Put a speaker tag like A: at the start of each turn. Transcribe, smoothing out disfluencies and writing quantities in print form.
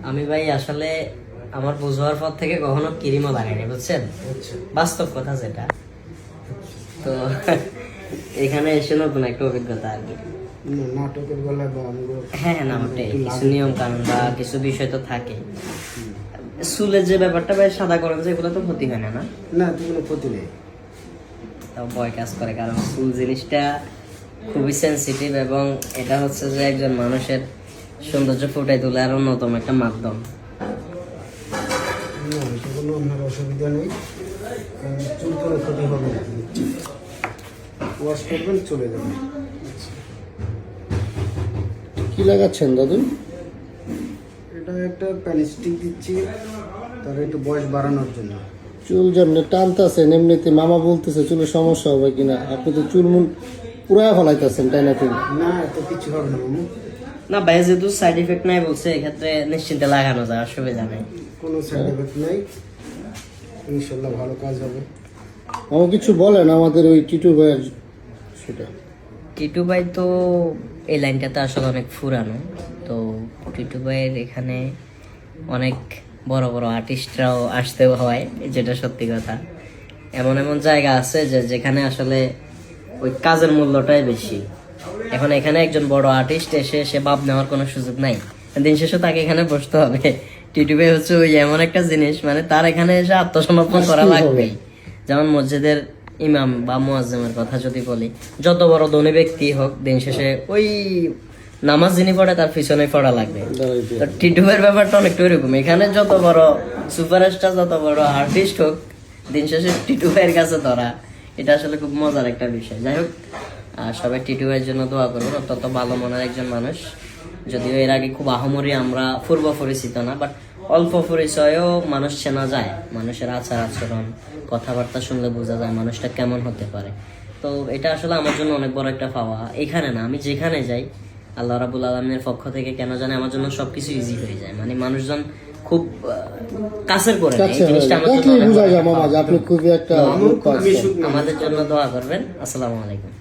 A: আমি ভাই আসলে আমার বুঝবার পর থেকে কখনো ক্রিমও লাগাইনি, বুঝছেন, বাস্তব কথা যেটা। তো এখানে এসে নতুন একটা অভিজ্ঞতা আর কি।
B: নাটকের গলায় বা
A: হ্যাঁ, নামটা কিছু নিয়ম কানুন বা কিছু বিষয় তো থাকে। চুলের যে ব্যাপারটা ভাই সাদা করেন যে, এগুলো তো ক্ষতি হয় না?
B: না, তো কোনো ক্ষতি নেই।
A: তাও ভয় কাজ করে, কারণ চুল জিনিসটা খুবই সেন্সিটিভ এবং এটা হচ্ছে যে একজন মানুষের সৌন্দর্য ফুটাই তোলে আর অন্যতম একটা মাধ্যম।
B: না, এটা কোনো আপনার অসুবিধা নেই, চুল কোনো ক্ষতি হবে না। ওয়াশ করবেন, চলে যাবেন।
C: কি লাগাচ্ছেন দাদু?
B: এটা একটা প্যানিস্টিক দিচ্ছি, তার একটু বয়স বাড়ানোর জন্য।
C: চুল যেমনি টানতেছেন এমনিতে মামা বলতেছে চুলের সমস্যা হবে কিনা, আপনি তো চুল মুল পুরাই ফলাইতেছেন, তাই না? ঠিক
B: না, এত কিছু হবে না মামু।
A: না ভাই, যেহেতু সাইড এফেক্ট নাই বলছে, এক্ষেত্রে নিশ্চিন্তে লাগানো যায়, অসুবিধা নেই।
B: কোনো সাইড এফেক্ট নেই, ইনশাল্লাহ ভালো কাজ হবে।
C: মামা কিছু বলেন আমাদের ওই টিটু ভাইয়ের সেটা।
A: টিটু ভাই তো এই লাইনটাতে আসলে অনেক ফুরানো। তো টিটু ভাইয়ের এখানে অনেক বড় বড় আর্টিস্টরাও আসতেও হয়, যেটা সত্যি কথা। এমন এমন জায়গা আছে যে যেখানে আসলে ওই কাজের মূল্যটাই বেশি। এখন এখানে একজন বড় আর্টিস্ট এসে সে ভাব নেওয়ার কোনো সুযোগ নাই, দিন শেষে তাকে এখানে বসতে হবে। টিটু ভাই হচ্ছে ওই এমন একটা জিনিস, মানে তার এখানে এসে আত্মসমর্পণ করা লাগবেই। যেমন মসজিদের ইমাম বা মুয়াজ্জিমের কথা যদি বলি, যত বড় ধনী ব্যক্তি হোক, দিন শেষে ওই নামাজ যিনি পড়ে তার পিছনে পড়া লাগবে। তো টিটু ভাইয়ের ব্যাপারটা অনেকটা ওইরকম, এখানে যত বড় সুপারস্টার, যত বড় আর্টিস্ট হোক, দিন শেষে টিটু ভাইয়ের কাছে ধরা, এটা আসলে খুব মজার একটা বিষয়। যাই হোক, সবাই টিটু ভাইয়ের জন্য দোয়া করবেন। অত্যন্ত ভালো মনের একজন মানুষ, যদিও এর আগে খুব আহামরি আমরা পূর্ব পরিচিত না, বাট অল্প পরিচয়েও মানুষ চেনা যায়। মানুষের আচার আচরণ, কথাবার্তা শুনলে বোঝা যায় মানুষটা কেমন হতে পারে। তো এটা আসলে আমার জন্য অনেক বড় একটা পাওয়া। এখানে না, আমি যেখানে যাই আল্লাহ রাব্বুল আলামিনের পক্ষ থেকে কেন জানি আমার জন্য সবকিছু ইজি হয়ে যায়। মানে মানুষজন খুব কাছের করে নেয়, এই জিনিসটা আমার জন্য অনেক বড় একটা পাওয়া।
C: আপনি খুবই একটা
A: আমাদের জন্য দোয়া করবেন। আসসালামু আলাইকুম।